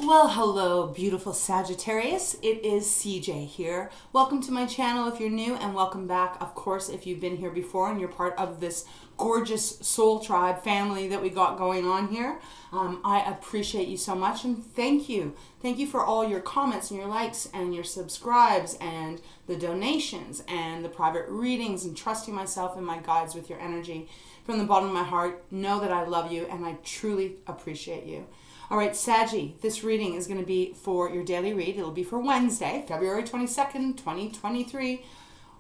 Well, hello, beautiful Sagittarius. It is CJ here. Welcome to my channel if you're new, and welcome back, of course, if you've been here before and you're part of this gorgeous soul tribe family that we got going on here. I appreciate you so much, and thank you. Thank you for all your comments and your likes and your subscribes and the donations and the private readings and trusting myself and my guides with your energy. From the bottom of my heart, know that I love you and I truly appreciate you. All right, Saggy, this reading is going to be for your daily read. It'll be for Wednesday, February 22nd, 2023.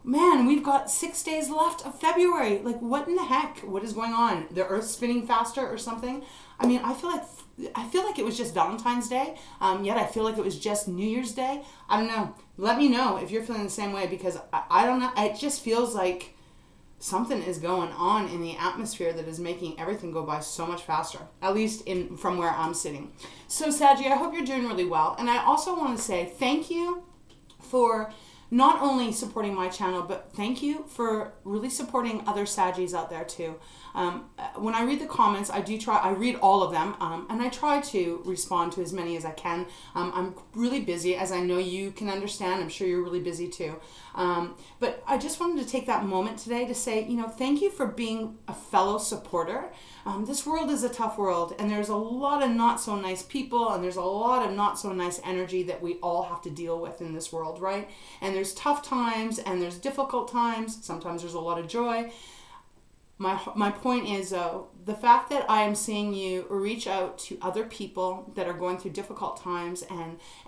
Man, we've got 6 days left of February. Like, what in the heck? What is going on? The Earth's spinning faster or something? I mean, I feel like it was just Valentine's Day, yet I feel like it was just New Year's Day. I don't know. Let me know if you're feeling the same way, because I don't know. It just feels like something is going on in the atmosphere that is making everything go by so much faster, at least from where I'm sitting. So, Saggy, I hope you're doing really well. And I also want to say thank you for not only supporting my channel, but thank you for really supporting other Saggies out there too. When I read the comments, I read all of them, and I try to respond to as many as I can. I'm really busy, as I know you can understand. I'm sure you're really busy too. But I just wanted to take that moment today to say, thank you for being a fellow supporter. This world is a tough world, and there's a lot of not so nice people, and there's a lot of not so nice energy that we all have to deal with in this world, right? And there's tough times, and there's difficult times. Sometimes there's a lot of joy. My point is, the fact that I am seeing you reach out to other people that are going through difficult times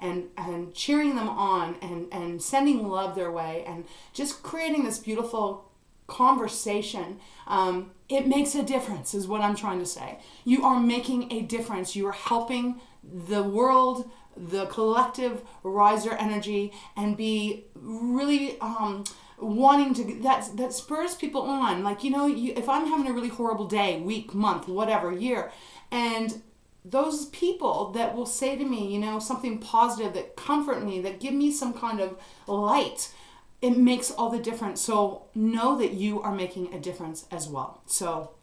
and cheering them on and sending love their way and just creating this beautiful conversation, it makes a difference, is what I'm trying to say. You are making a difference. You are helping the world, the collective riser energy, and be really wanting to, that spurs people on. Like, if I'm having a really horrible day, week, month, whatever, year, and those people that will say to me, something positive, that comfort me, that give me some kind of light, it makes all the difference. So know that you are making a difference as well. So,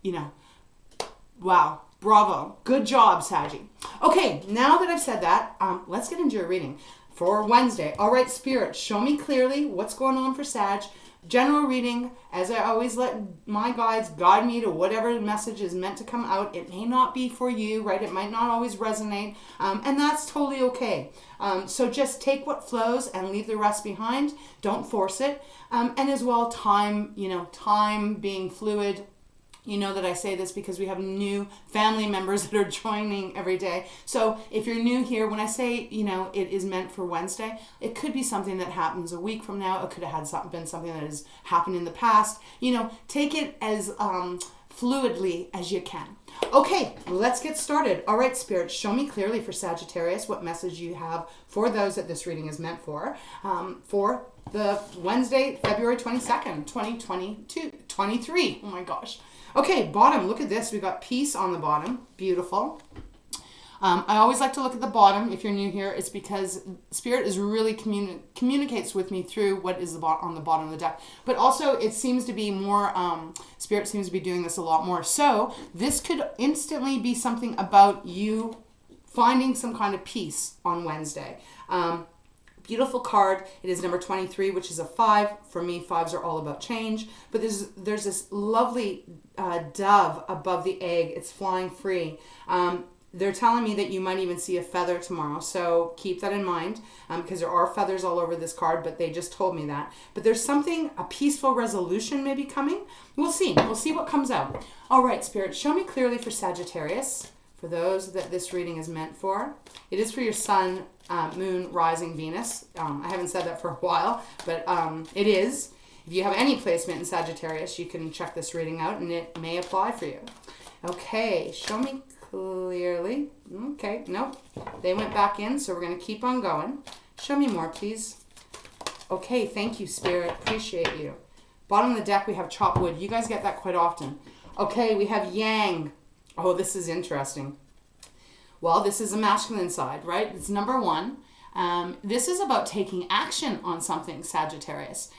wow. Bravo. Good job, Saggy. Okay, now that I've said that, let's get into your reading for Wednesday. All right, Spirit, show me clearly what's going on for Sag. General reading, as I always let my guides guide me to whatever message is meant to come out. It may not be for you, right? It might not always resonate, and that's totally okay. So just take what flows and leave the rest behind. Don't force it. And as well, time being fluid. You know that I say this because we have new family members that are joining every day. So if you're new here, when I say, it is meant for Wednesday, it could be something that happens a week from now. It could have been something that has happened in the past. Take it as fluidly as you can. Okay, let's get started. All right, Spirit, show me clearly for Sagittarius what message you have for those that this reading is meant for the Wednesday, February 22nd, 2023. Oh my gosh. Okay, bottom, look at this. We got peace on the bottom. Beautiful. I always like to look at the bottom. If you're new here, it's because Spirit is really communicates with me through what is on the bottom of the deck. But also, it seems to be more, Spirit seems to be doing this a lot more. So this could instantly be something about you finding some kind of peace on Wednesday. Beautiful card. It is number 23, which is a 5. For me, 5s are all about change. But there's this lovely dove above the egg. It's flying free. They're telling me that you might even see a feather tomorrow. So keep that in mind, because there are feathers all over this card, but they just told me that. But there's a peaceful resolution maybe coming. We'll see. We'll see what comes out. All right, Spirit, show me clearly for Sagittarius. For those that this reading is meant for. It is for your sun, moon, rising, Venus. I haven't said that for a while, but it is. If you have any placement in Sagittarius, you can check this reading out, and it may apply for you. Okay, show me clearly. Okay, nope. They went back in, so we're going to keep on going. Show me more, please. Okay, thank you, Spirit. Appreciate you. Bottom of the deck, we have chopped wood. You guys get that quite often. Okay, we have yang. Oh, this is interesting. Well, this is a masculine side, right? It's number 1. This is about taking action on something, Sagittarius.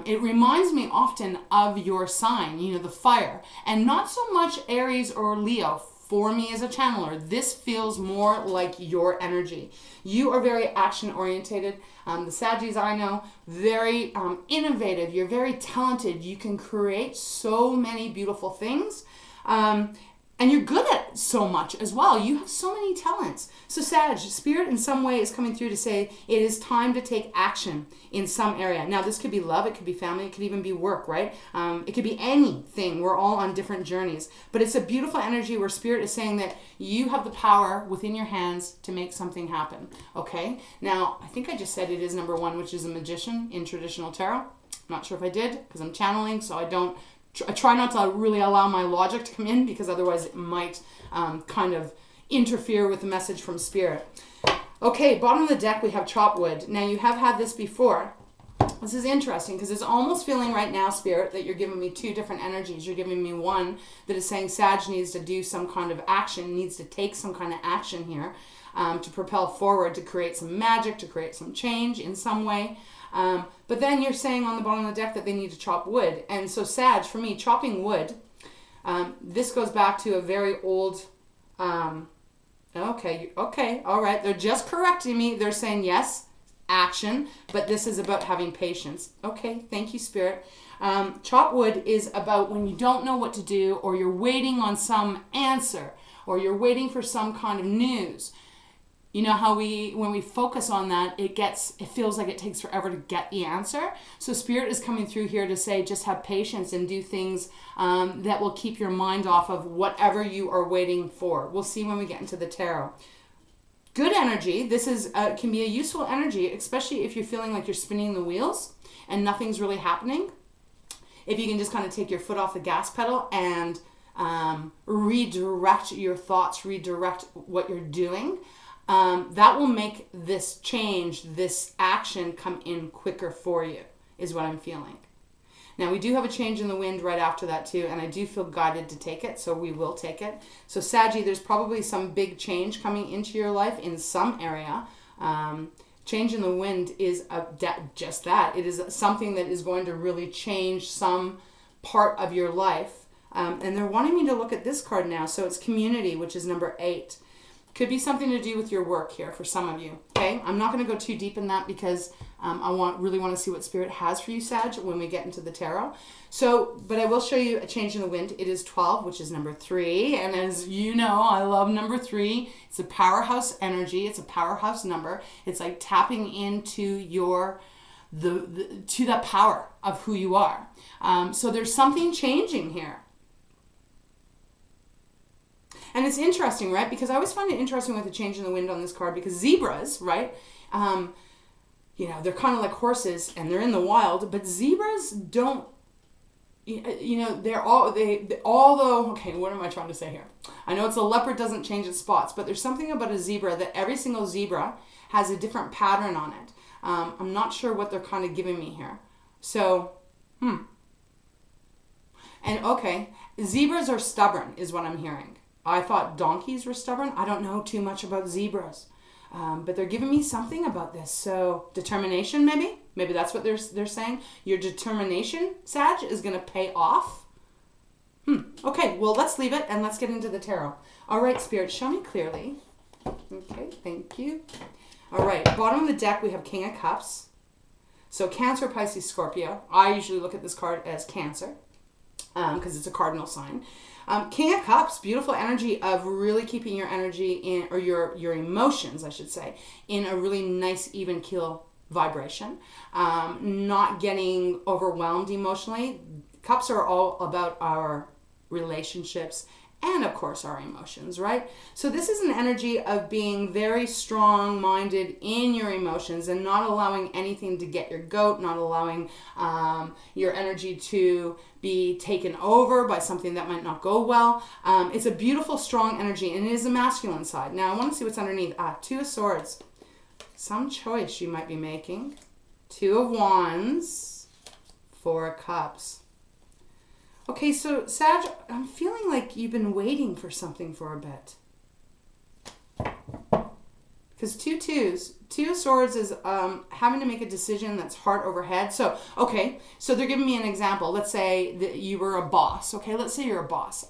It reminds me often of your sign, the fire. And not so much Aries or Leo. for me as a channeler, this feels more like your energy. You are very action orientated. The Sagis I know, very innovative. You're very talented. You can create so many beautiful things. And you're good at so much as well. You have so many talents. So Sag, Spirit in some way is coming through to say it is time to take action in some area. Now this could be love, it could be family, it could even be work, right? It could be anything. We're all on different journeys. But it's a beautiful energy where Spirit is saying that you have the power within your hands to make something happen, okay? Now, I think I just said it is number 1, which is a magician in traditional tarot. I'm not sure if I did, because I'm channeling, so I try not to really allow my logic to come in, because otherwise it might kind of interfere with the message from Spirit. Okay, bottom of the deck we have chop wood. Now you have had this before. This is interesting because it's almost feeling right now, Spirit, that you're giving me 2 different energies. You're giving me one that is saying Sag needs to do some kind of action, needs to take some kind of action here to propel forward, to create some magic, to create some change in some way. But then you're saying on the bottom of the deck that they need to chop wood. And so Sag, for me, chopping wood, this goes back to a very old, okay, all right. They're just correcting me. They're saying, yes, action, but this is about having patience. Okay, thank you, Spirit. Chop wood is about when you don't know what to do, or you're waiting on some answer, or you're waiting for some kind of news. You know how when we focus on that, it feels like it takes forever to get the answer. So Spirit is coming through here to say, just have patience and do things that will keep your mind off of whatever you are waiting for. We'll see when we get into the tarot. Good energy. This is can be a useful energy, especially if you're feeling like you're spinning the wheels and nothing's really happening. If you can just kind of take your foot off the gas pedal and redirect your thoughts, redirect what you're doing. That will make this change, this action come in quicker for you, is what I'm feeling. Now, we do have a change in the wind right after that too, and I do feel guided to take it, so we will take it. So Saggy, there's probably some big change coming into your life in some area. Change in the wind is just that. It is something that is going to really change some part of your life. And they're wanting me to look at this card now, so it's community, which is number 8. Could be something to do with your work here for some of you, okay? I'm not going to go too deep in that because I really want to see what Spirit has for you, Sag, when we get into the tarot. So, but I will show you a change in the wind. It is 12, which is number 3. And as you know, I love number 3. It's a powerhouse energy. It's a powerhouse number. It's like tapping into to that power of who you are. So there's something changing here. And it's interesting, right? Because I always find it interesting with the change in the wind on this card, because zebras, right? They're kind of like horses and they're in the wild, but zebras don't, although, okay, what am I trying to say here? I know it's a leopard doesn't change its spots, but there's something about a zebra that every single zebra has a different pattern on it. I'm not sure what they're kind of giving me here. So, And okay, zebras are stubborn is what I'm hearing. I thought donkeys were stubborn. I don't know too much about zebras. But they're giving me something about this. So determination, maybe? Maybe that's what they're saying. Your determination, Sag, is going to pay off. Okay, well, let's leave it and let's get into the tarot. All right, Spirit, show me clearly. Okay, thank you. All right, bottom of the deck, we have King of Cups. So Cancer, Pisces, Scorpio. I usually look at this card as Cancer because it's a cardinal sign. King of Cups, beautiful energy of really keeping your energy in, or your emotions, I should say, in a really nice, even keel vibration. Not getting overwhelmed emotionally. Cups are all about our relationships and, of course, our emotions, right? So this is an energy of being very strong-minded in your emotions and not allowing anything to get your goat, not allowing your energy to be taken over by something that might not go well. It's a beautiful, strong energy, and it is a masculine side. Now, I want to see what's underneath. 2 of Swords. Some choice you might be making. 2 of Wands. 4 of Cups. Okay, so Sag, I'm feeling like you've been waiting for something for a bit. Because two of swords is having to make a decision that's heart over head. So, okay, so they're giving me an example. Let's say that you were a boss. Okay, let's say you're a boss.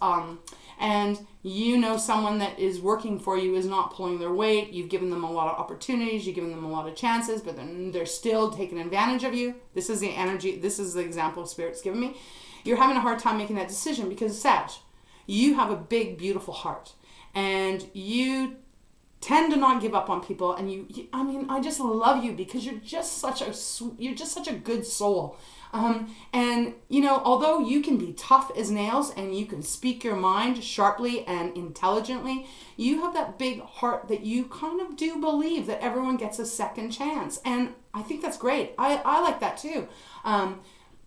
And you know someone that is working for you is not pulling their weight. You've given them a lot of opportunities. You've given them a lot of chances, but then they're still taking advantage of you. This is the energy. This is the example Spirit's giving me. You're having a hard time making that decision because, Sag, you have a big, beautiful heart. And you tend to not give up on people, and I just love you because you're just such a good soul. And although you can be tough as nails and you can speak your mind sharply and intelligently, you have that big heart that you kind of do believe that everyone gets a second chance. And I think that's great. I like that too.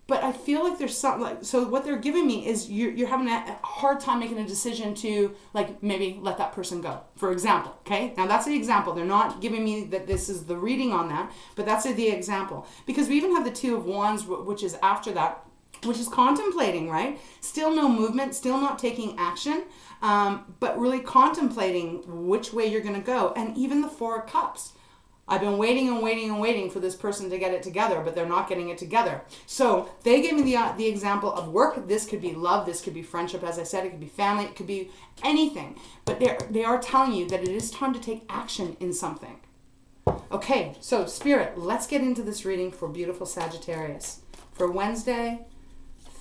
But I feel like there's something so what they're giving me is you're having a hard time making a decision to maybe let that person go, for example. Okay, now that's the example. They're not giving me that this is the reading on that, but that's the example, because we even have the Two of Wands, which is after that, which is contemplating, right? Still no movement, still not taking action, but really contemplating which way you're going to go. And even the Four of Cups. I've been waiting and waiting and waiting for this person to get it together, but they're not getting it together. So they gave me the example of work. This could be love. This could be friendship. As I said, it could be family. It could be anything. But they are telling you that it is time to take action in something. Okay, so Spirit, let's get into this reading for beautiful Sagittarius. For Wednesday,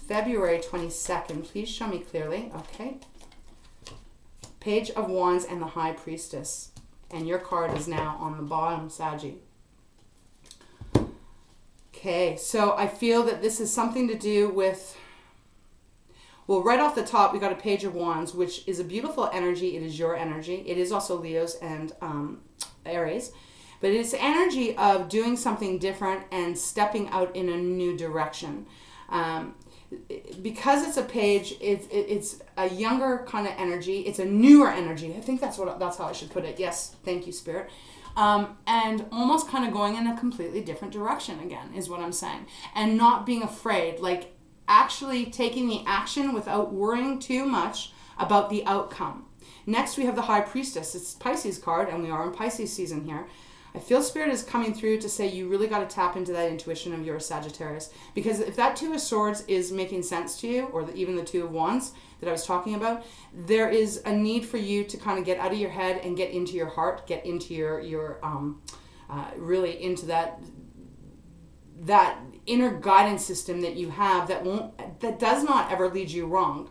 February 22nd. Please show me clearly. Okay. Page of Wands and the High Priestess. And your card is now on the bottom, Saggy. Okay, so I feel that this is something to do with, well, right off the top, we got a Page of Wands, which is a beautiful energy. It is your energy. It is also Leo's and Aries. But it's energy of doing something different and stepping out in a new direction. Because it's a page, it's a younger kind of energy. It's a newer energy. I think that's how I should put it. Yes, thank you, Spirit. And almost kind of going in a completely different direction again is what I'm saying. And not being afraid, like actually taking the action without worrying too much about the outcome. Next, we have the High Priestess. It's Pisces card, and we are in Pisces season here. I feel Spirit is coming through to say you really got to tap into that intuition of your Sagittarius. Because if that Two of Swords is making sense to you, or even the Two of Wands that I was talking about, there is a need for you to kind of get out of your head and get into your heart, get into your really into that inner guidance system that you have that does not ever lead you wrong.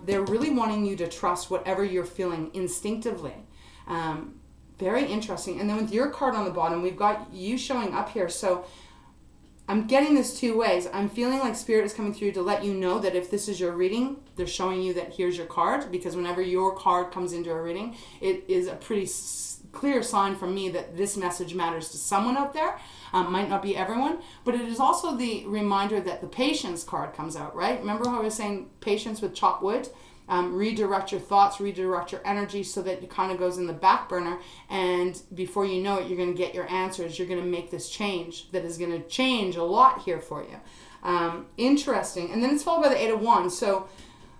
They're really wanting you to trust whatever you're feeling instinctively. Very interesting. And then with your card on the bottom, we've got you showing up here. So I'm getting this two ways. I'm feeling like Spirit is coming through to let you know that if this is your reading, they're showing you that here's your card. Because whenever your card comes into a reading, it is a pretty clear sign from me that this message matters to someone out there. Might not be everyone. But it is also the reminder that the Patience card comes out, right? Remember how I was saying patience with chopped wood? Redirect your thoughts, redirect your energy so that it kind of goes in the back burner, and before you know it, you're going to get your answers. You're going to make this change that is going to change a lot here for you. Interesting. And then it's followed by the Eight of Wands. So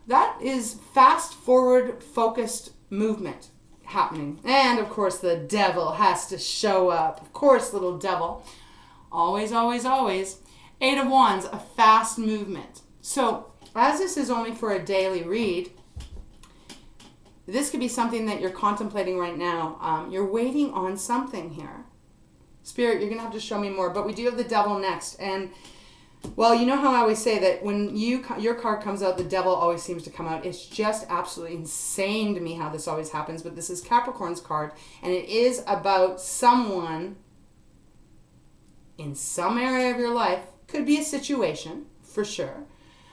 that is fast forward focused movement happening. And of course the devil has to show up. Of course, little devil. Always, always, always. Eight of Wands, a fast movement. So as this is only for a daily read, this could be something that you're contemplating right now. You're waiting on something here. Spirit, you're going to have to show me more. But we do have the devil next. And, well, you know how I always say that when your card comes out, the devil always seems to come out. It's just absolutely insane to me how this always happens. But this is Capricorn's card. And it is about someone in some area of your life. Could be a situation, for sure.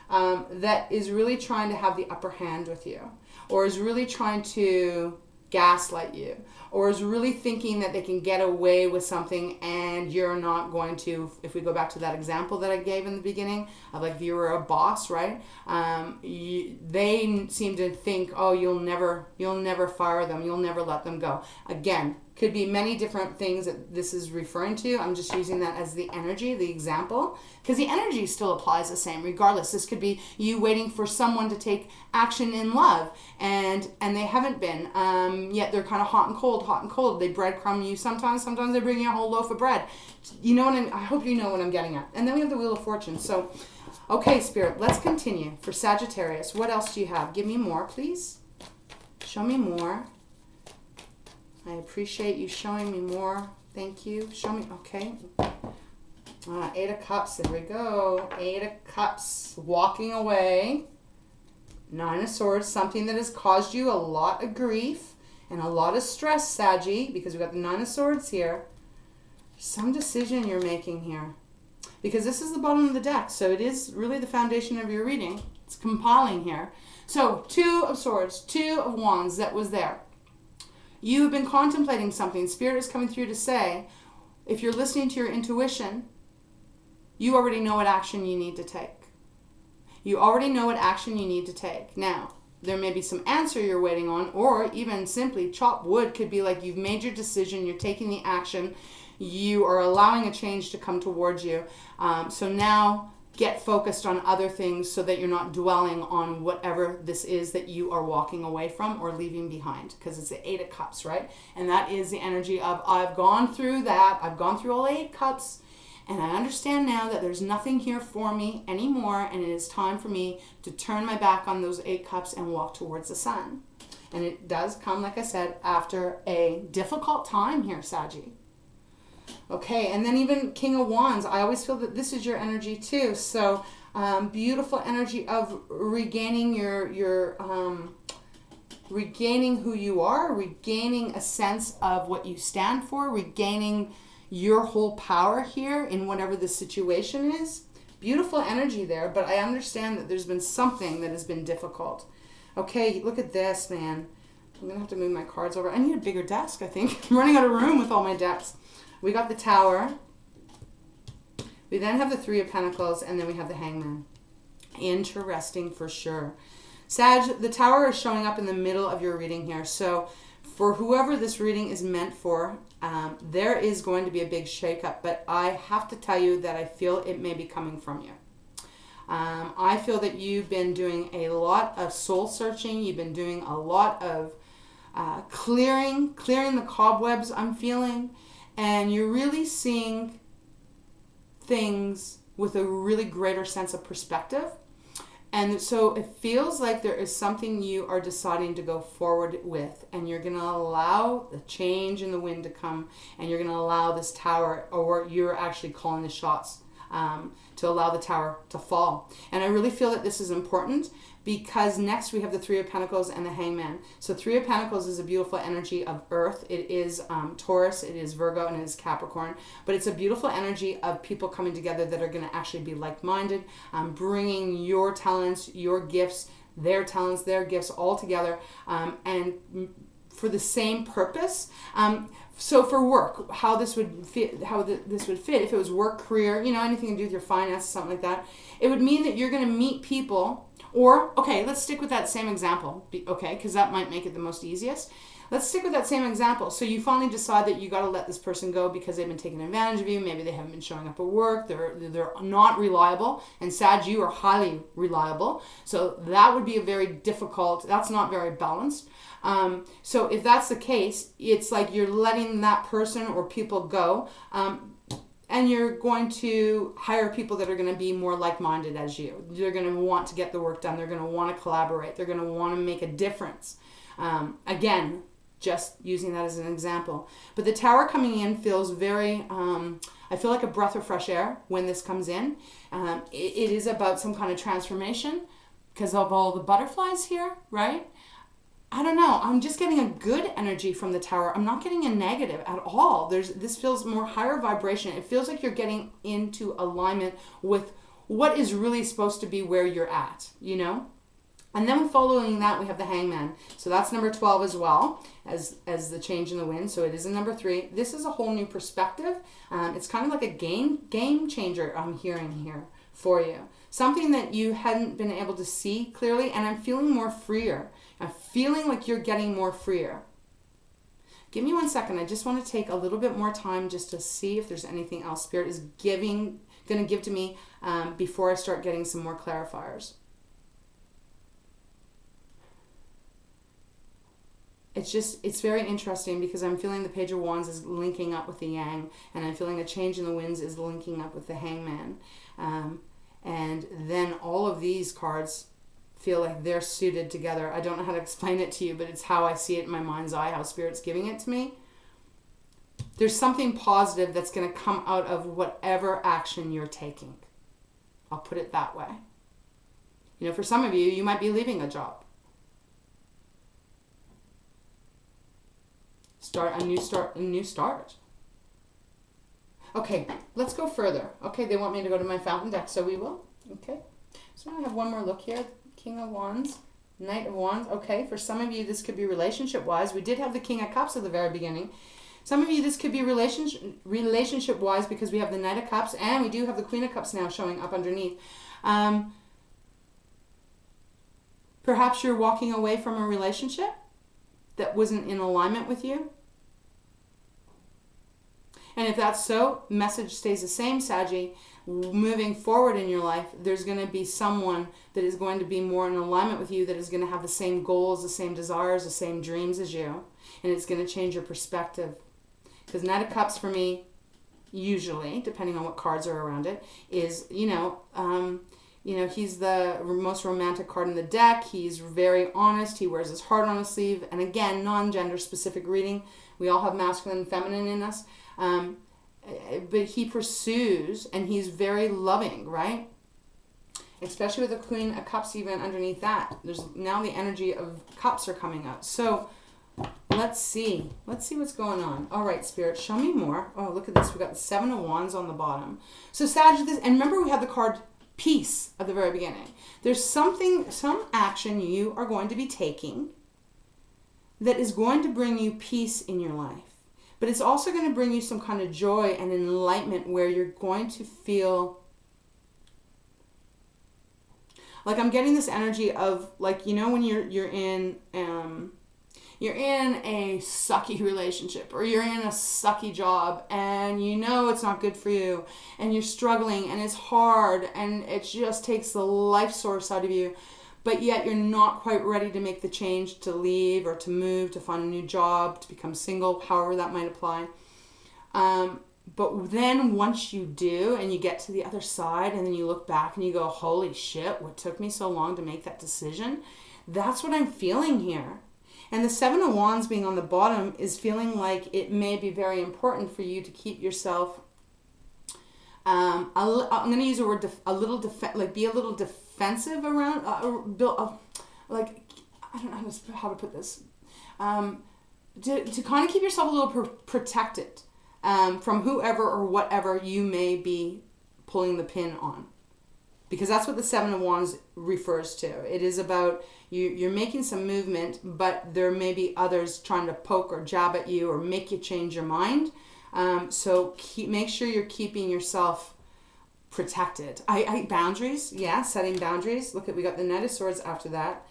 That is really trying to have the upper hand with you, or is really trying to gaslight you, or is really thinking that they can get away with something and you're not going to. If we go back to that example that I gave in the beginning of like if you were a boss, right? They seem to think, oh, you'll never fire them, you'll never let them go. Again, Could be many different things that this is referring to. I'm just using that as the energy, the example, because the energy still applies the same regardless. This could be you waiting for someone to take action in love, and they haven't been, yet they're kind of hot and cold. They breadcrumb you sometimes they bring you a whole loaf of bread. You know what I hope you know what I'm getting at. And then we have the Wheel of Fortune. So, okay, Spirit, let's continue. For Sagittarius, what else do you have? Give me more, please. Show me more. I appreciate you showing me more. Thank you. Show me. Okay. Eight of Cups. There we go. Eight of Cups. Walking away. Nine of Swords. Something that has caused you a lot of grief and a lot of stress, Saggy, because we've got the Nine of Swords here. Some decision you're making here. Because this is the bottom of the deck. So it is really the foundation of your reading. It's compiling here. So Two of Swords. Two of Wands. That was there. You have been contemplating something. Spirit is coming through to say, if you're listening to your intuition, you already know what action you need to take. You already know what action you need to take. Now, there may be some answer you're waiting on, or even simply chop wood could be like you've made your decision, you're taking the action, you are allowing a change to come towards you. So now get focused on other things so that you're not dwelling on whatever this is that you are walking away from or leaving behind, because it's the Eight of Cups, right? And that is the energy of, I've gone through that. I've gone through all 8 cups, and I understand now that there's nothing here for me anymore, and it is time for me to turn my back on those 8 cups and walk towards the sun. And it does come, like I said, after a difficult time here, Saggy. Okay, and then even King of Wands, I always feel that this is your energy too. So beautiful energy of regaining regaining who you are, regaining a sense of what you stand for, regaining your whole power here in whatever the situation is. Beautiful energy there, but I understand that there's been something that has been difficult. Okay, look at this, man. I'm going to have to move my cards over. I need a bigger desk, I think. I'm running out of room with all my decks. We got the Tower. We then have the Three of Pentacles, and then we have the Hangman. Interesting for sure. Sag, the Tower is showing up in the middle of your reading here. So for whoever this reading is meant for, there is going to be a big shakeup. But I have to tell you that I feel it may be coming from you. I feel that you've been doing a lot of soul searching. You've been doing a lot of clearing the cobwebs, I'm feeling. And you're really seeing things with a really greater sense of perspective. And so it feels like there is something you are deciding to go forward with. And you're going to allow the change in the wind to come. And you're going to allow this Tower, or you're actually calling the shots, to allow the Tower to fall. And I really feel that this is important, because next we have the Three of Pentacles and the Hangman. So Three of Pentacles is a beautiful energy of Earth. It is Taurus, it is Virgo, and it is Capricorn. But it's a beautiful energy of people coming together that are going to actually be like-minded, bringing your talents, your gifts, their talents, their gifts all together, and for the same purpose. So for work, how this would fit, if it was work, career, anything to do with your finances, something like that, it would mean that you're going to meet people. Or, okay, let's stick with that same example, okay, because that might make it the most easiest. Let's stick with that same example. So you finally decide that you got to let this person go because they've been taking advantage of you. Maybe they haven't been showing up at work. They're not reliable. And Sag, you are highly reliable. So that would be a very difficult, that's not very balanced. So if that's the case, it's like you're letting that person or people go. And you're going to hire people that are going to be more like-minded as you. They're going to want to get the work done. They're going to want to collaborate. They're going to want to make a difference. Again, just using that as an example. But the Tower coming in feels very, I feel like a breath of fresh air when this comes in. It is about some kind of transformation because of all the butterflies here, right? I don't know. I'm just getting a good energy from the Tower. I'm not getting a negative at all. This feels more higher vibration. It feels like you're getting into alignment with what is really supposed to be where you're at, And then following that, we have the Hangman. So that's number 12 as well as the change in the wind. So it is a number 3. This is a whole new perspective. It's kind of like a game changer I'm hearing here for you. Something that you hadn't been able to see clearly, and I'm feeling more freer. I'm feeling like you're getting more freer. Give me 1 second. I just want to take a little bit more time just to see if there's anything else Spirit is going to give to me before I start getting some more clarifiers. It's very interesting because I'm feeling the Page of Wands is linking up with the Yang, and I'm feeling a change in the winds is linking up with the Hangman. And then all of these cards feel like they're suited together. I don't know how to explain it to you, but it's how I see it in my mind's eye, how Spirit's giving it to me. There's something positive that's going to come out of whatever action you're taking. I'll put it that way. You know, for some of you, you might be leaving a job. A new start. Okay, let's go further. Okay, they want me to go to my fountain deck, so we will. Okay, so I have one more look here. King of Wands, Knight of Wands. Okay, for some of you, this could be relationship-wise. We did have the King of Cups at the very beginning. Some of you, this could be relationship-wise because we have the Knight of Cups, and we do have the Queen of Cups now showing up underneath. Perhaps you're walking away from a relationship that wasn't in alignment with you. And if that's so, message stays the same, Saggy. Moving forward in your life, there's going to be someone that is going to be more in alignment with you, that is going to have the same goals, the same desires, the same dreams as you. And it's going to change your perspective. Because Knight of Cups for me, usually, depending on what cards are around it, is, he's the most romantic card in the deck. He's very honest. He wears his heart on his sleeve. And again, non-gender specific reading. We all have masculine and feminine in us. But he pursues, and he's very loving, right? Especially with the Queen of Cups even underneath that. There's now the energy of cups are coming out. So let's see. Let's see what's going on. All right, Spirit, show me more. Oh, look at this. We got the Seven of Wands on the bottom. So Sag, this, and remember we had the card Peace at the very beginning. There's some action you are going to be taking that is going to bring you peace in your life. But it's also going to bring you some kind of joy and enlightenment where you're going to feel like, I'm getting this energy of, like, you know, when you're in a sucky relationship, or you're in a sucky job and you know it's not good for you and you're struggling and it's hard and it just takes the life source out of you, but yet you're not quite ready to make the change to leave or to move, to find a new job, to become single, however that might apply. But then once you do and you get to the other side and then you look back and you go, holy shit, what took me so long to make that decision? That's what I'm feeling here. And the Seven of Wands being on the bottom is feeling like it may be very important for you to keep yourself, I'm going to use a word, be a little defensive around, like, I don't know how to put this, to kind of keep yourself a little protected from whoever or whatever you may be pulling the pin on. Because that's what the Seven of Wands refers to. It is about you're making some movement, but there may be others trying to poke or jab at you or make you change your mind. So make sure you're keeping yourself protected. Boundaries, yeah, setting boundaries. Look, we got the Knight of Swords after that.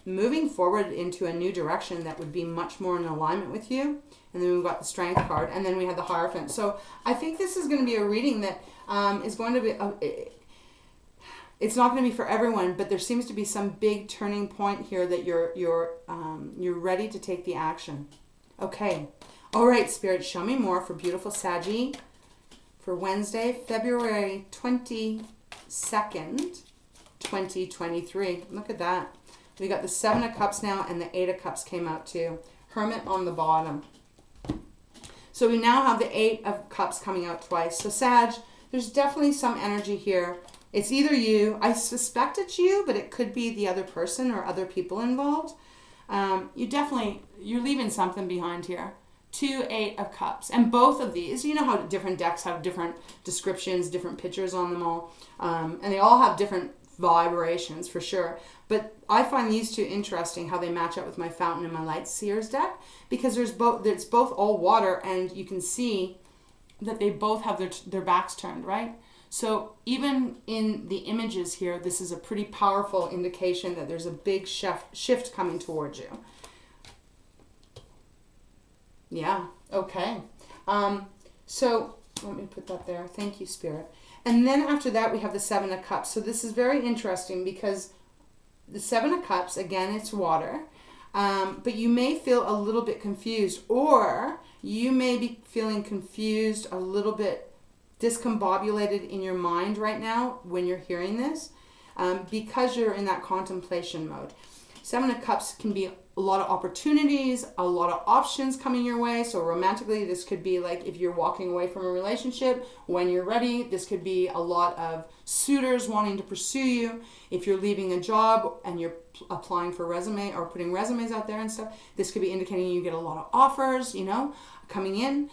Moving forward into a new direction that would be much more in alignment with you. And then we've got the Strength card, and then we had the Hierophant. So I think this is going to be a reading that is going to be... it's not going to be for everyone, but there seems to be some big turning point here that you're ready to take the action. Okay. All right, Spirit, show me more for beautiful Saggy for Wednesday, February 22nd, 2023. Look at that. We got the Seven of Cups now, and the Eight of Cups came out too. Hermit on the bottom. So we now have the Eight of Cups coming out twice. So Sag, there's definitely some energy here. It's either you, I suspect it's you, but it could be the other person or other people involved. You're leaving something behind here. 2 Eight of Cups. And both of these, you know how different decks have different descriptions, different pictures on them all. And they all have different vibrations for sure. But I find these two interesting, how they match up with my Fountain and my Light Seers deck. Because it's both all water, and you can see that they both have their backs turned, right? So even in the images here, this is a pretty powerful indication that there's a big shift coming towards you. Yeah. Okay. So let me put that there. Thank you, Spirit. And then after that, we have the Seven of Cups. So this is very interesting because the Seven of Cups, again, it's water. But you may feel a little bit confused, or you may be feeling confused, a little bit discombobulated in your mind right now when you're hearing this, because you're in that contemplation mode. Seven of Cups can be a lot of opportunities, a lot of options coming your way. So romantically, this could be like if you're walking away from a relationship, when you're ready. This could be a lot of suitors wanting to pursue you. If you're leaving a job and you're applying for resume or putting resumes out there and stuff, this could be indicating you get a lot of offers, coming in.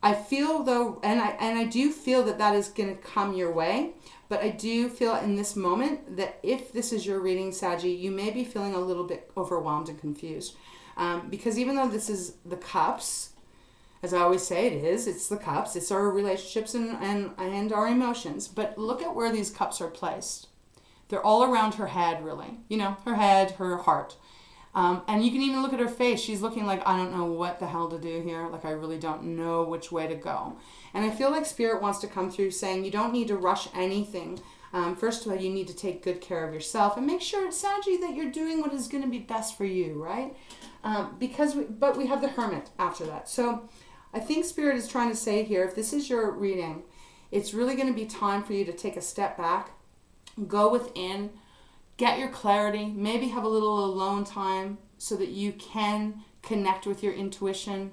I feel though, and I do feel that is going to come your way. But I do feel in this moment that if this is your reading, Saggy, you may be feeling a little bit overwhelmed and confused. Because even though this is the cups, as I always say it's the cups, it's our relationships and our emotions. But look at where these cups are placed. They're all around her head, really. Her head, her heart. And you can even look at her face. She's looking like, I don't know what the hell to do here. Like, I really don't know which way to go. And I feel like Spirit wants to come through saying you don't need to rush anything. First of all, you need to take good care of yourself and make sure, Saggy, that you're doing what is going to be best for you, right? But we have the Hermit after that. So I think Spirit is trying to say here, if this is your reading, it's really going to be time for you to take a step back, go within, get your clarity, maybe have a little alone time so that you can connect with your intuition,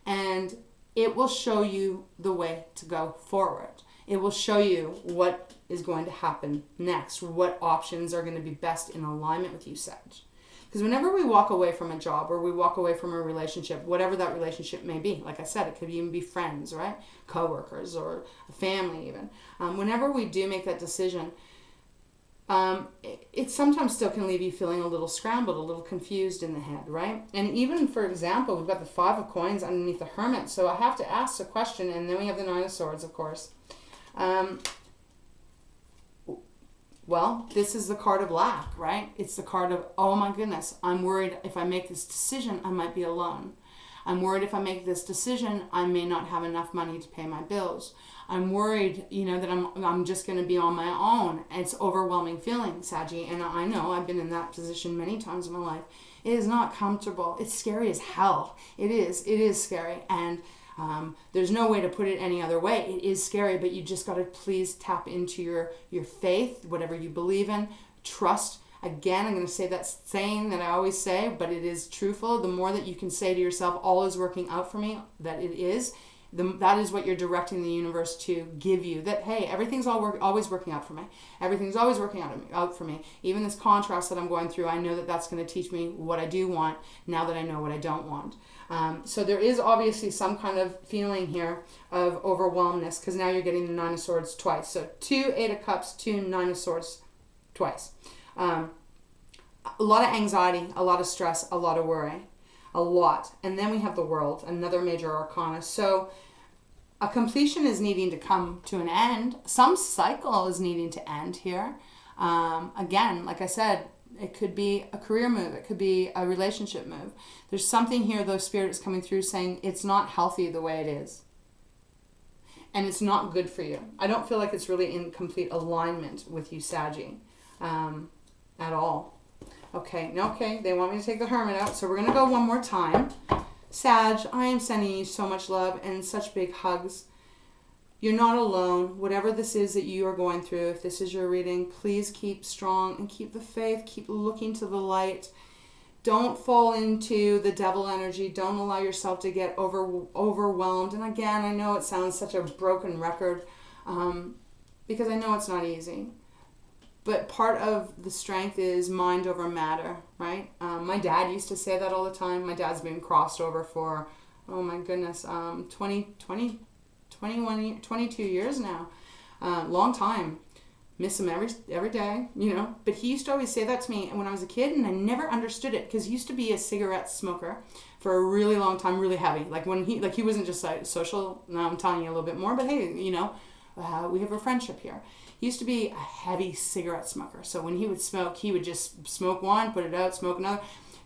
and it will show you the way to go forward. It will show you what is going to happen next, what options are going to be best in alignment with you, Sag. Because whenever we walk away from a job or we walk away from a relationship, whatever that relationship may be, like I said, it could even be friends, right? Co-workers or a family even. Whenever we do make that decision, it sometimes still can leave you feeling a little scrambled, a little confused in the head, right? And even, for example, we've got the Five of Coins underneath the Hermit, so I have to ask the question, and then we have the Nine of Swords, of course. Well, this is the card of lack, right? It's the card of, oh my goodness, I'm worried if I make this decision, I might be alone. I'm worried if I make this decision, I may not have enough money to pay my bills. I'm worried, that I'm just going to be on my own. It's overwhelming feeling, Saggy, and I know I've been in that position many times in my life. It is not comfortable. It's scary as hell. It is scary, and there's no way to put it any other way. It is scary, but you just got to please tap into your faith, whatever you believe in. Trust. Again, I'm going to say that saying that I always say, but it is truthful. The more that you can say to yourself, all is working out for me, that it is, that is what you're directing the universe to give you. That, hey, everything's always working out for me. Everything's always working out for me. Even this contrast that I'm going through, I know that that's going to teach me what I do want now that I know what I don't want. So there is obviously some kind of feeling here of overwhelmness, because now you're getting the Nine of Swords twice. So 2 Eight of Cups, 2 Nine of Swords twice. A lot of anxiety, a lot of stress, a lot of worry, a lot. And then we have the World, another major arcana. So a completion is needing to come to an end. Some cycle is needing to end here. Again, like I said, it could be a career move. It could be a relationship move. There's something here, though, Spirit is coming through saying it's not healthy the way it is. And it's not good for you. I don't feel like it's really in complete alignment with you, Saggy, at all. Okay, they want me to take the Hermit out, so we're going to go one more time. Sag, I am sending you so much love and such big hugs. You're not alone. Whatever this is that you are going through, if this is your reading, please keep strong and keep the faith. Keep looking to the light. Don't fall into the devil energy. Don't allow yourself to get overwhelmed. And again, I know it sounds such a broken record because I know it's not easy. But part of the strength is mind over matter, right? My dad used to say that all the time. My dad's been crossed over for, oh my goodness, 22 years now. Long time. Miss him every day, But he used to always say that to me when I was a kid, and I never understood it because he used to be a cigarette smoker for a really long time, really heavy. Like he wasn't just social. Now I'm telling you a little bit more, but hey, we have a friendship here. He used to be a heavy cigarette smoker. So when he would smoke, he would just smoke one, put it out, smoke another.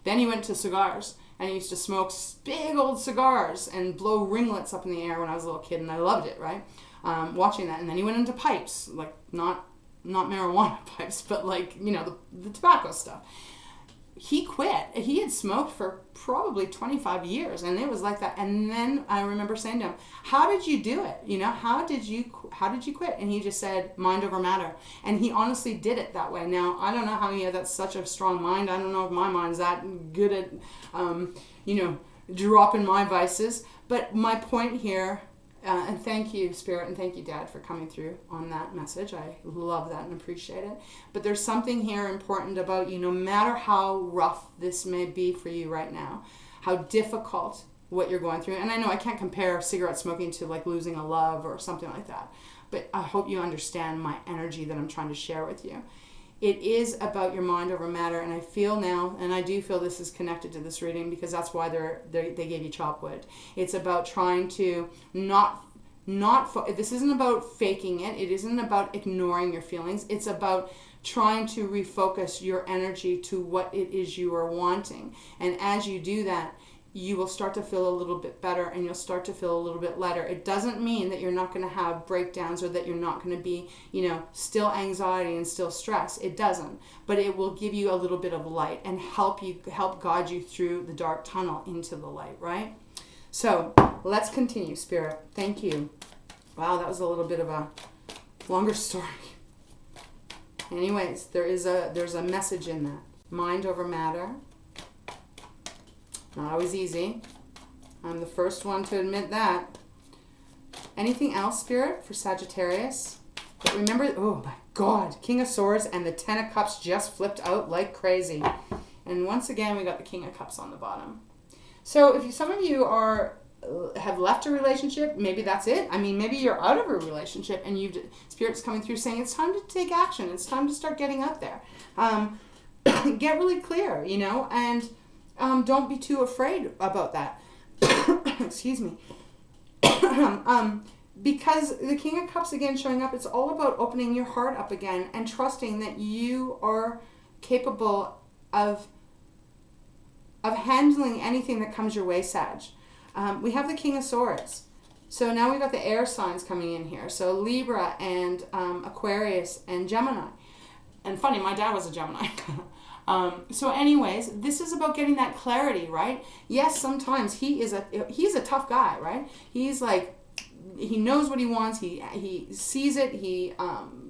Then he went to cigars. And I used to smoke big old cigars and blow ringlets up in the air when I was a little kid, and I loved it, right? Watching that. And then he went into pipes, like not marijuana pipes, but like, you know, the tobacco stuff. He quit. He had smoked for probably 25 years, and it was like that. And then I remember saying to him, how did you do it? You know, how did you quit? And he just said, mind over matter. And he honestly did it that way. Now, I don't know how he had that such a strong mind. I don't know if my mind's that good at, you know, dropping my vices. But my point here, and thank you, Spirit, and thank you, Dad, for coming through on that message. I love that and appreciate it. But there's something here important about you, no matter how rough this may be for you right now, how difficult what you're going through. And I know I can't compare cigarette smoking to like losing a love or something like that. But I hope you understand my energy that I'm trying to share with you. It is about your mind over matter, and I feel now, and I do feel this is connected to this reading because that's why they gave you chopwood. It's about trying to this isn't about faking it. It isn't about ignoring your feelings. It's about trying to refocus your energy to what it is you are wanting. And as you do that, you will start to feel a little bit better, and you'll start to feel a little bit lighter. It doesn't mean that you're not going to have breakdowns or that you're not going to be, you know, still anxiety and still stress. It doesn't. But it will give you a little bit of light and help guide you through the dark tunnel into the light, right? So let's continue, Spirit. Thank you. Wow, that was a little bit of a longer story. Anyways, there's a message in that. Mind over matter. Not always easy. I'm the first one to admit that. Anything else, Spirit, for Sagittarius? But remember, oh my God, King of Swords and the Ten of Cups just flipped out like crazy. And once again, we got the King of Cups on the bottom. So if some of you have left a relationship, maybe that's it. I mean, maybe you're out of a relationship and Spirit's coming through saying it's time to take action. It's time to start getting out there. Get really clear, you know, and don't be too afraid about that. Excuse me. Because the King of Cups again showing up, it's all about opening your heart up again and trusting that you are capable of handling anything that comes your way, Sag. We have the King of Swords. So now we've got the air signs coming in here. So Libra and Aquarius and Gemini. And funny, my dad was a Gemini. So anyways, this is about getting that clarity, right? Yes, sometimes he's a tough guy, right? He's like, he knows what he wants. He sees it. He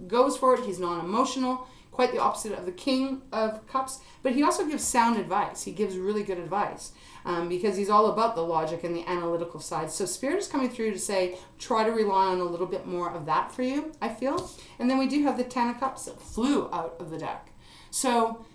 goes for it. He's non-emotional. Quite the opposite of the King of Cups. But he also gives sound advice. He gives really good advice because he's all about the logic and the analytical side. So Spirit is coming through to say, try to rely on a little bit more of that for you, I feel. And then we do have the Ten of Cups that flew out of the deck. So,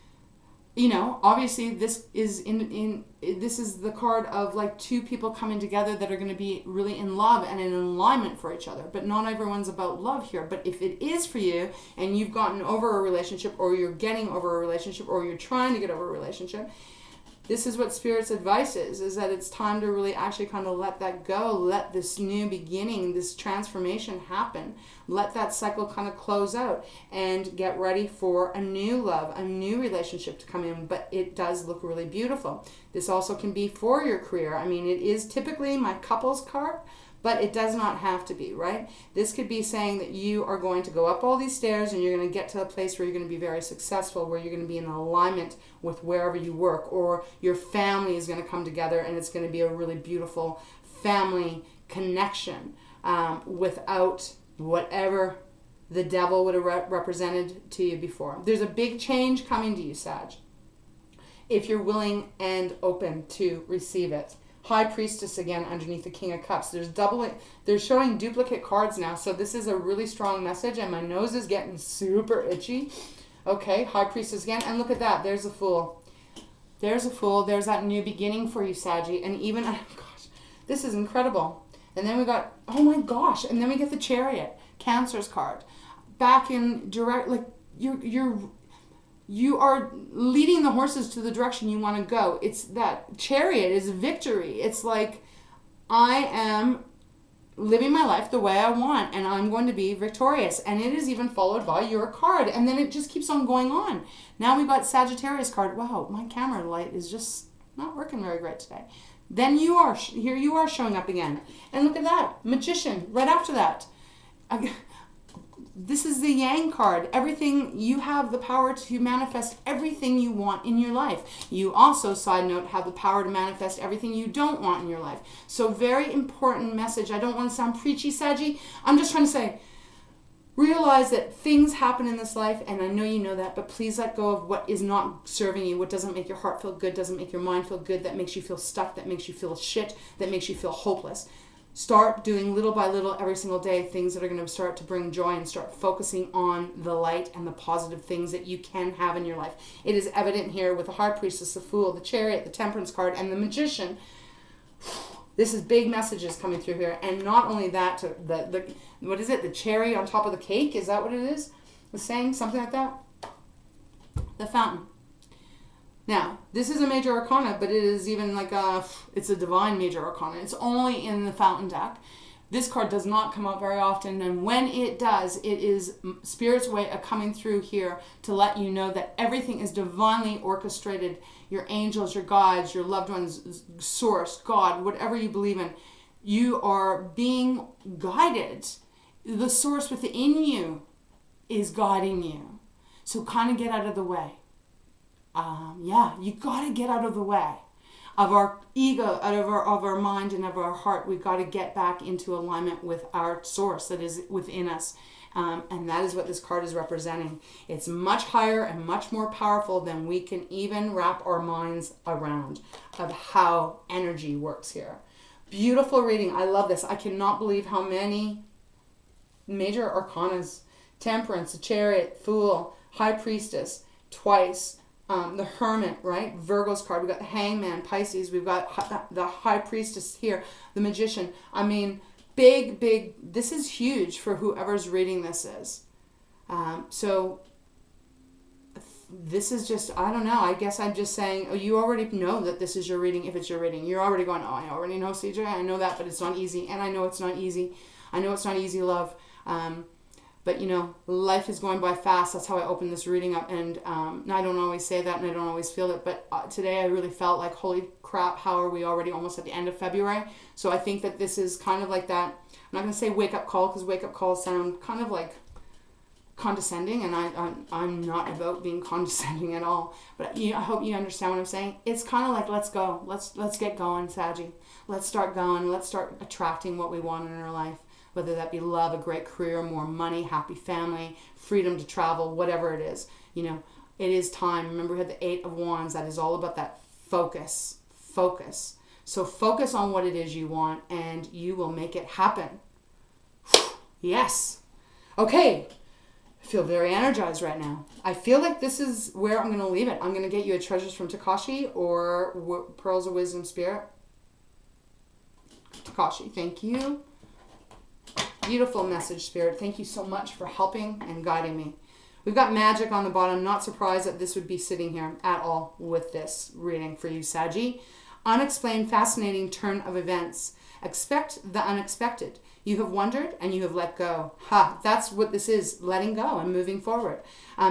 you know, obviously this is this is the card of like two people coming together that are going to be really in love and in alignment for each other. But not everyone's about love here. But if it is for you and you've gotten over a relationship, or you're getting over a relationship, or you're trying to get over a relationship, this is what Spirit's advice is that it's time to really actually kind of let that go. Let this new beginning, this transformation happen. Let that cycle kind of close out and get ready for a new love, a new relationship to come in. But it does look really beautiful. This also can be for your career. I mean, it is typically my couples card, but it does not have to be, right? This could be saying that you are going to go up all these stairs and you're going to get to a place where you're going to be very successful, where you're going to be in alignment with wherever you work, or your family is going to come together and it's going to be a really beautiful family connection without whatever the devil would have represented to you before. There's a big change coming to you, Sag, if you're willing and open to receive it. High Priestess again underneath the King of Cups. They're showing duplicate cards now, so this is a really strong message, and my nose is getting super itchy. Okay, High Priestess again, and look at that. There's a Fool. There's a Fool. There's that new beginning for you, Saggy, and even, oh gosh, this is incredible. And then we got, oh my gosh, and then we get the Chariot, Cancer's card. Back in direct, like, you are leading the horses to the direction you want to go. It's that Chariot is victory. It's like, I am living my life the way I want, and I'm going to be victorious. And it is even followed by your card. And then it just keeps on going on. Now we've got Sagittarius card. Wow, my camera light is just not working very great today. Then here you are showing up again. And look at that, Magician, right after that. This is the Yang card. Everything, you have the power to manifest everything you want in your life. You also, side note, have the power to manifest everything you don't want in your life. So very important message. I don't want to sound preachy, Saggy. I'm just trying to say, realize that things happen in this life, and I know you know that, but please let go of what is not serving you, what doesn't make your heart feel good, doesn't make your mind feel good, that makes you feel stuck, that makes you feel shit, that makes you feel hopeless. Start doing little by little every single day things that are going to start to bring joy, and start focusing on the light and the positive things that you can have in your life. It is evident here with the High Priestess, the Fool, the Chariot, the Temperance card, and the Magician. This is big messages coming through here. And not only that, the what is it? The cherry on top of the cake? Is that what it is? The saying? Something like that? The Fountain. Now, this is a major arcana, but it is even like it's a divine major arcana. It's only in the Fountain deck. This card does not come out very often, and when it does, it is Spirit's way of coming through here to let you know that everything is divinely orchestrated. Your angels, your guides, your loved ones, Source, God, whatever you believe in, you are being guided. The Source within you is guiding you. So kind of get out of the way. You got to get out of the way of our ego, out of our mind and of our heart. We've got to get back into alignment with our Source that is within us. And that is what this card is representing. It's much higher and much more powerful than we can even wrap our minds around of how energy works here. Beautiful reading. I love this. I cannot believe how many major arcanas, Temperance, the Chariot, Fool, High Priestess, twice, the Hermit, right? Virgo's card. We've got the Hangman, Pisces. We've got the High Priestess here, the Magician. I mean, big, this is huge for whoever's reading this is. So this is just, I don't know. I guess I'm just saying, you already know that this is your reading if it's your reading. You're already going, I already know, CJ. I know that, but it's not easy. And I know it's not easy. I know it's not easy, love. But, life is going by fast. That's how I open this reading up. And I don't always say that, and I don't always feel it. But today I really felt like, holy crap, how are we already almost at the end of February? So I think that this is kind of like that. I'm not going to say wake-up call, because wake-up calls sound kind of like condescending. And I'm not about being condescending at all. But I hope you understand what I'm saying. It's kind of like, let's go. Let's get going, Saggy. Let's start going. Let's start attracting what we want in our life. Whether that be love, a great career, more money, happy family, freedom to travel, whatever it is. It is time. Remember, we had the 8 of Wands. That is all about that focus. So focus on what it is you want, and you will make it happen. Yes. Okay. I feel very energized right now. I feel like this is where I'm going to leave it. I'm going to get you a Treasures from Tikashi or Pearls of Wisdom Spirit. Tikashi, thank you. Beautiful message, Spirit. Thank you so much for helping and guiding me. We've got Magic on the bottom. Not surprised that this would be sitting here at all with this reading for you, Saggy. Unexplained, fascinating turn of events. Expect the unexpected. You have wondered and you have let go. That's what this is, letting go and moving forward.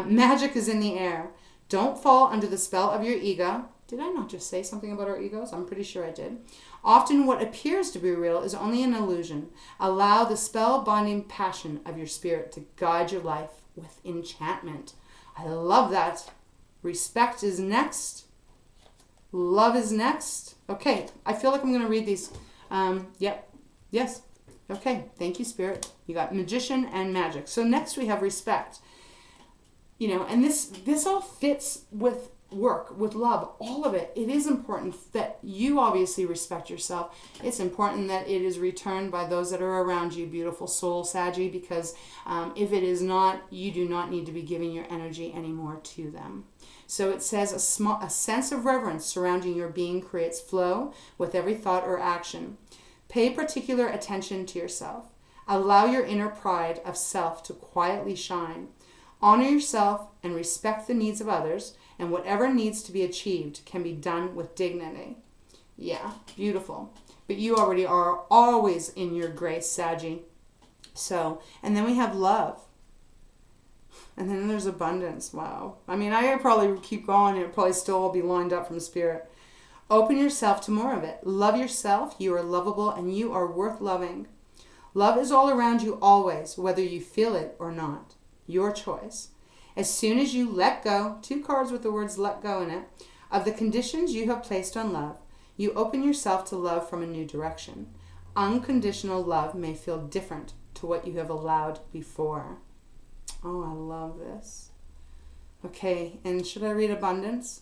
Magic is in the air. Don't fall under the spell of your ego. Did I not just say something about our egos? I'm pretty sure I did. Often what appears to be real is only an illusion. Allow the spell-binding passion of your spirit to guide your life with enchantment. I love that. Respect is next. Love is next. Okay, I feel like I'm going to read these. Yep. Yes. Okay, thank you, Spirit. You got Magician and Magic. So next we have Respect. And this all fits with work, with love, all of it. It is important that you obviously respect yourself. It's important that it is returned by those that are around you, beautiful soul, Saggy, because if it is not, you do not need to be giving your energy anymore to them. So it says a sense of reverence surrounding your being creates flow with every thought or action. Pay particular attention to yourself. Allow your inner pride of self to quietly shine. Honor yourself and respect the needs of others, and whatever needs to be achieved can be done with dignity. Yeah, beautiful. But you already are always in your grace, Saggy. So, and then we have love. And then there's abundance. Wow. I mean, I could probably keep going and it probably still all be lined up from Spirit. Open yourself to more of it. Love yourself. You are lovable and you are worth loving. Love is all around you always, whether you feel it or not. Your choice. As soon as you let go, 2 cards with the words let go in it, of the conditions you have placed on love, you open yourself to love from a new direction. Unconditional love may feel different to what you have allowed before. Oh, I love this. Okay, and should I read abundance?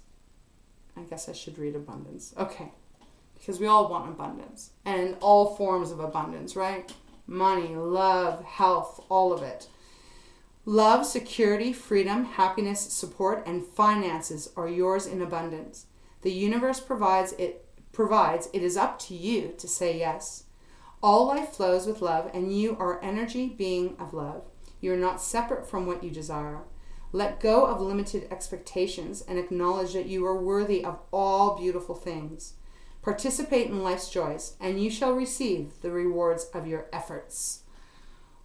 I guess I should read abundance. Okay, because we all want abundance. And all forms of abundance, right? Money, love, health, all of it. Love, security, freedom, happiness, support, and finances are yours in abundance. The universe provides. It is up to you to say yes. All life flows with love, and you are energy being of love. You are not separate from what you desire. Let go of limited expectations and acknowledge that you are worthy of all beautiful things. Participate in life's joys, and you shall receive the rewards of your efforts.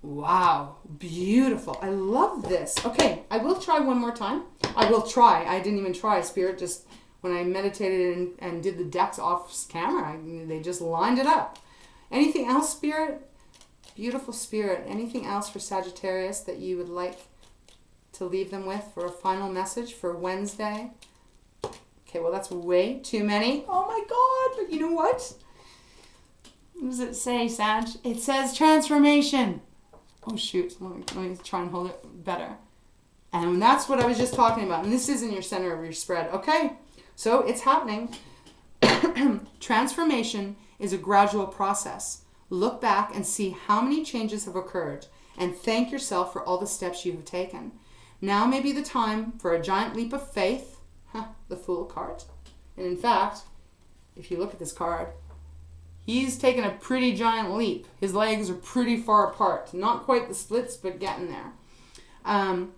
Wow, beautiful. I love this. Okay, I will try one more time. I will try. I didn't even try, Spirit. Just when I meditated and did the decks off camera, they just lined it up. Anything else, Spirit? Beautiful Spirit. Anything else for Sagittarius that you would like to leave them with for a final message for Wednesday? Okay, well, that's way too many. Oh my God, but you know what? What does it say, Sag? It says transformation. Oh shoot, let me try and hold it better. And that's what I was just talking about. And this is in your center of your spread. Okay, so it's happening. Transformation is a gradual process. Look back and see how many changes have occurred and thank yourself for all the steps you have taken. Now may be the time for a giant leap of faith. The Fool card. And in fact, if you look at this card, he's taken a pretty giant leap. His legs are pretty far apart. Not quite the splits, but getting there.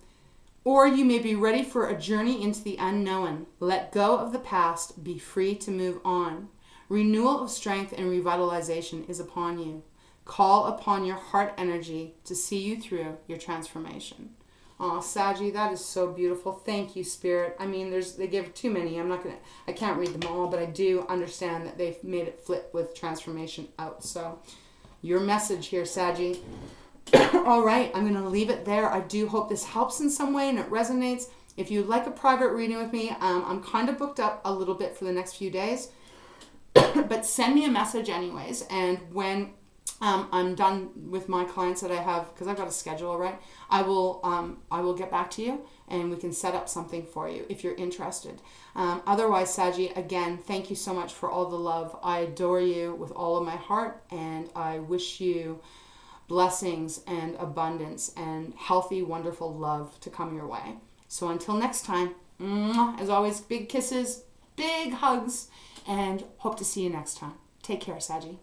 Or you may be ready for a journey into the unknown. Let go of the past. Be free to move on. Renewal of strength and revitalization is upon you. Call upon your heart energy to see you through your transformation. Oh, Saggy, that is so beautiful. Thank you, Spirit. I mean, they give too many. I can't read them all, but I do understand that they've made it flip with transformation out. So, your message here, Saggy. All right, I'm going to leave it there. I do hope this helps in some way and it resonates. If you'd like a private reading with me, I'm kind of booked up a little bit for the next few days. But send me a message anyways, and when I'm done with my clients that I have, because I've got a schedule, right? I will get back to you and we can set up something for you if you're interested. Otherwise, Saggy, again, thank you so much for all the love. I adore you with all of my heart, and I wish you blessings and abundance and healthy, wonderful love to come your way. So until next time, as always, big kisses, big hugs, and hope to see you next time. Take care, Saggy.